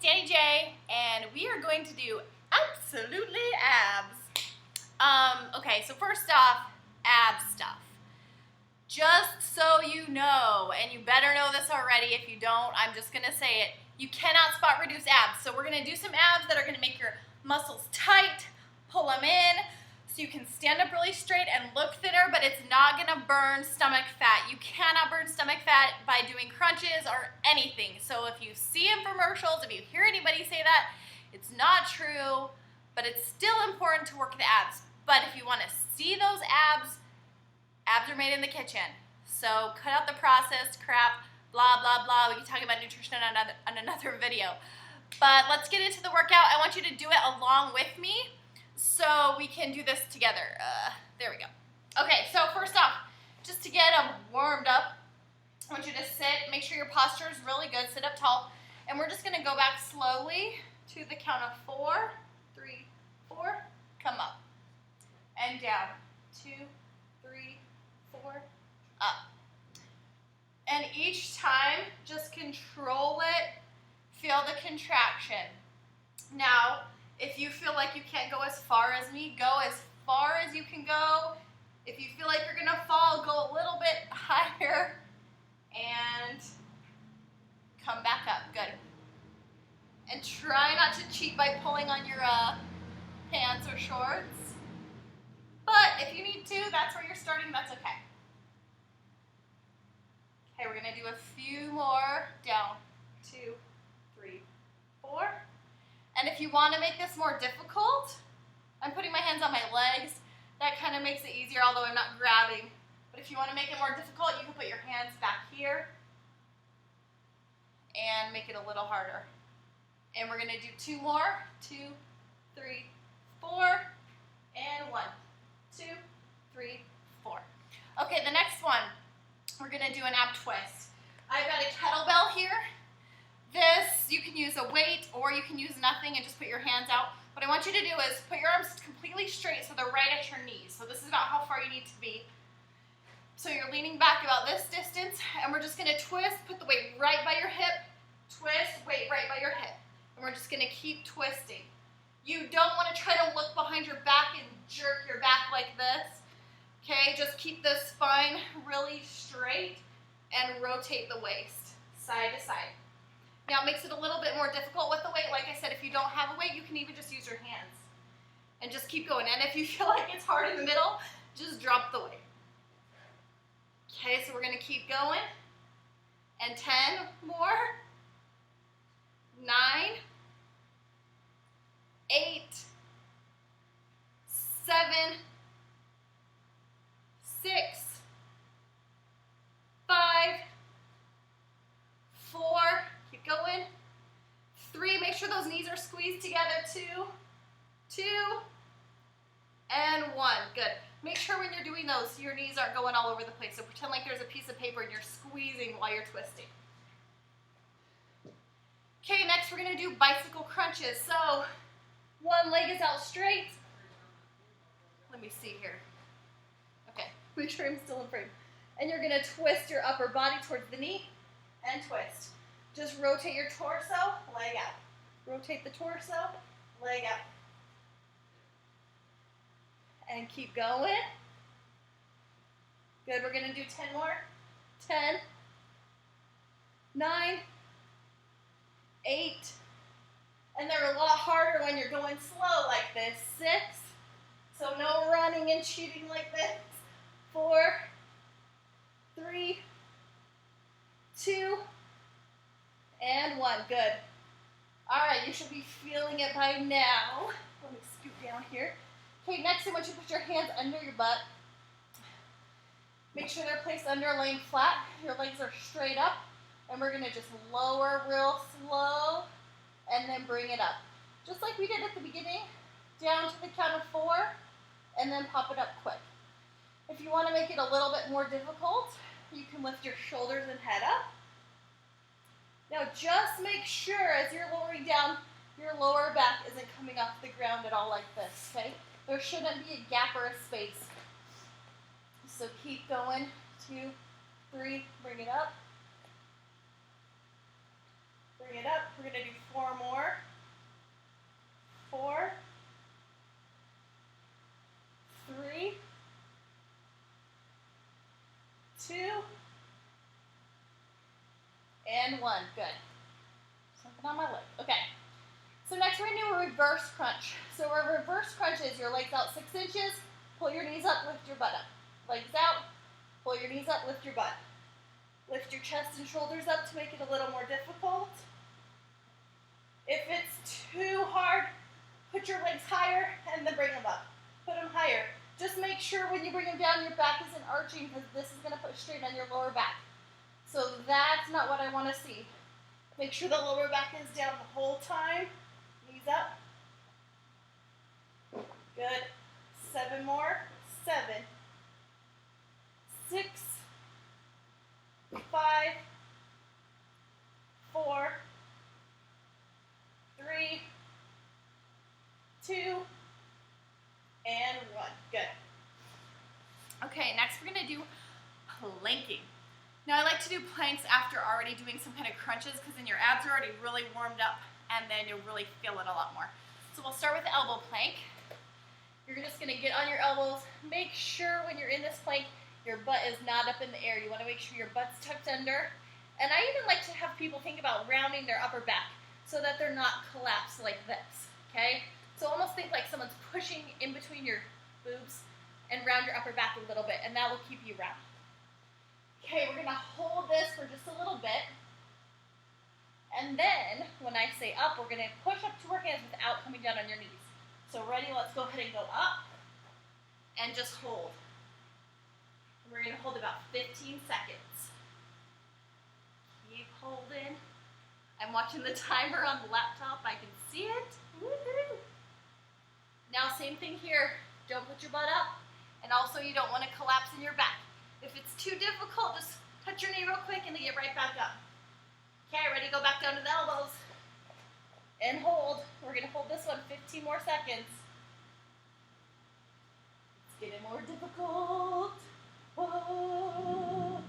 Danny J, and we are going to do absolutely abs. Okay, so first off, ab stuff. Just so you know, and you better know this already, if you don't, I'm just gonna say it, you cannot spot reduce abs. So we're gonna do some abs that are gonna make your muscles tight, pull them in, so you can stand up really straight and look thinner, but it's not gonna burn stomach fat. You cannot burn stomach fat by doing crunches or anything. So if you see infomercials, if you hear anybody say that, it's not true, but it's still important to work the abs. But if you wanna see those abs are made in the kitchen. So cut out the processed crap, blah, blah, blah. We can talk about nutrition on another video. But let's get into the workout. I want you to do it along with me so we can do this together. There we go. Okay, so first off, just to get them warmed up, I want you to sit, make sure your posture is really good, sit up tall, and we're just gonna go back slowly to the count of 4, 3, 4, come up, and down, 2, 3, 4, up. And each time, just control it, feel the contraction. Now, if you feel like you can't go as far as me, go as far as you can go. If you feel like you're gonna fall, go a little bit higher and come back up, good. And try not to cheat by pulling on your pants or shorts. But if you need to, that's where you're starting, that's okay. Okay, we're gonna do a few more. Down, 2, 3, 4. And if you wanna make this more difficult, I'm putting my hands on my legs. That kind of makes it easier, although I'm not grabbing. But if you wanna make it more difficult, you can put your hands back here and make it a little harder. And we're gonna do 2 more. 2, 3, 4, and 1, 2, 3, 4. Okay, the next one, we're gonna do an ab twist. I've got a kettlebell here. This, you can use a weight or you can use nothing and just put your hands out. What I want you to do is put your arms completely straight so they're right at your knees. So this is about how far you need to be. So you're leaning back about this distance, and we're just gonna twist, put the weight right by your hip, twist, weight right by your hip. And we're just gonna keep twisting. You don't wanna try to look behind your back and jerk your back like this. Okay, just keep the spine really straight and rotate the waist side to side. Now it makes it a little bit more difficult with the weight. Like I said, if you don't have a weight, you can even just use your hands and just keep going. And if you feel like it's hard in the middle, just drop the weight. Okay, so we're gonna keep going. And 10 more. 9, 8, 7, 6, 5, 4, keep going, 3, make sure those knees are squeezed together, 2, and 1, good. Make sure when you're doing those, your knees aren't going all over the place, so pretend like there's a piece of paper and you're squeezing while you're twisting. Okay, next we're gonna do bicycle crunches. So, one leg is out straight. Let me see here. Okay, make sure I'm still in frame. And you're gonna twist your upper body towards the knee and twist. Just rotate your torso, leg out. Rotate the torso, leg out. And keep going. Good, we're gonna do 10 more. 10, 9, 8, and they're a lot harder when you're going slow like this. 6, so no running and cheating like this. 4, 3, 2, and 1, good. All right, you should be feeling it by now. Let me scoot down here. Okay, next I want you to put your hands under your butt. Make sure they're placed under, laying flat. Your legs are straight up. And we're gonna just lower real slow and then bring it up. Just like we did at the beginning, down to the count of 4 and then pop it up quick. If you wanna make it a little bit more difficult, you can lift your shoulders and head up. Now just make sure as you're lowering down, your lower back isn't coming off the ground at all like this, okay? There shouldn't be a gap or a space. So keep going, 2, 3, bring it up. Bring it up. We're going to do 4 more. 4, 3, 2, and 1. Good. Something on my leg. Okay. So next we're going to do a reverse crunch. So a reverse crunch is your legs out 6 inches, pull your knees up, lift your butt up. Legs out, pull your knees up, lift your butt. Lift your chest and shoulders up to make it a little more difficult. If it's too hard, put your legs higher and then bring them up. Put them higher. Just make sure when you bring them down, your back isn't arching because this is going to push straight on your lower back. So that's not what I want to see. Make sure the lower back is down the whole time. Knees up. Good. 7 more. 7, 6, 5, 4, 3, 2, and 1. Good. Okay, next we're going to do planking. Now I like to do planks after already doing some kind of crunches because then your abs are already really warmed up and then you'll really feel it a lot more. So we'll start with the elbow plank. You're just going to get on your elbows. Make sure when you're in this plank, your butt is not up in the air. You want to make sure your butt's tucked under. And I even like to have people think about rounding their upper back so that they're not collapsed like this, okay? So almost think like someone's pushing in between your boobs and round your upper back a little bit, and that will keep you round. Okay, we're going to hold this for just a little bit. And then, when I say up, we're going to push up to our hands without coming down on your knees. So ready, let's go ahead and go up and just hold. We're going to hold about 15 seconds. Keep holding. I'm watching the timer on the laptop. I can see it. Woohoo! Now, same thing here. Don't put your butt up, and also you don't want to collapse in your back. If it's too difficult, just touch your knee real quick and then get right back up. Okay, ready? Go back down to the elbows. And hold. We're going to hold this one 15 more seconds. It's getting more difficult. Whoa.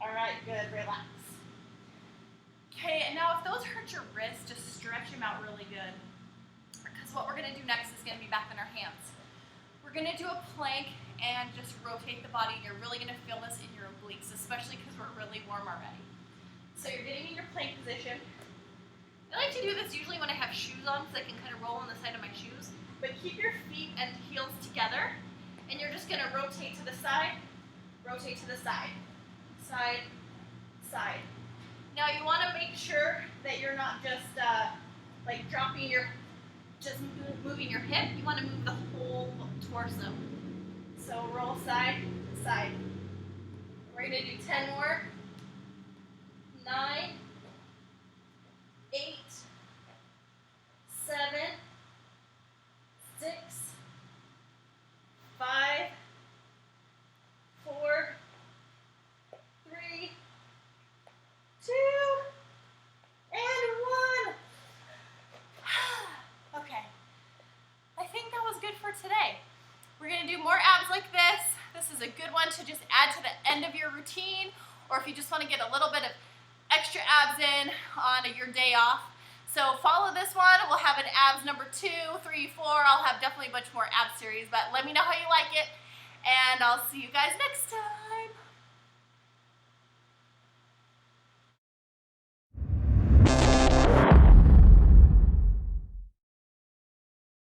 All right, good. Relax. Okay, and now if those hurt your wrists, just stretch them out really good. Because what we're going to do next is going to be back on our hands. We're going to do a plank and just rotate the body. You're really going to feel this in your obliques, especially because we're really warm already. So you're getting in your plank position. I like to do this usually when I have shoes on so I can kind of roll on the side of my shoes. But keep your feet and heels together, and you're just going to rotate to the side, rotate to the side, side, side. Now you want to make sure that you're not just like dropping your, just moving your hip. You want to move the whole torso. So roll side to side. We're going to do 10 more. 9, 8, 7, 6, 5, 4, 3, 2, and 1. Okay. I think that was good for today. We're going to do more abs like this. This is a good one to just add to the end of your routine, or if you just want to get a little bit of extra abs in on your day off. So follow this one. We'll have an abs number 2, 3, 4. I'll have definitely a bunch more abs series, but let me know how you like it, and I'll see you guys next time.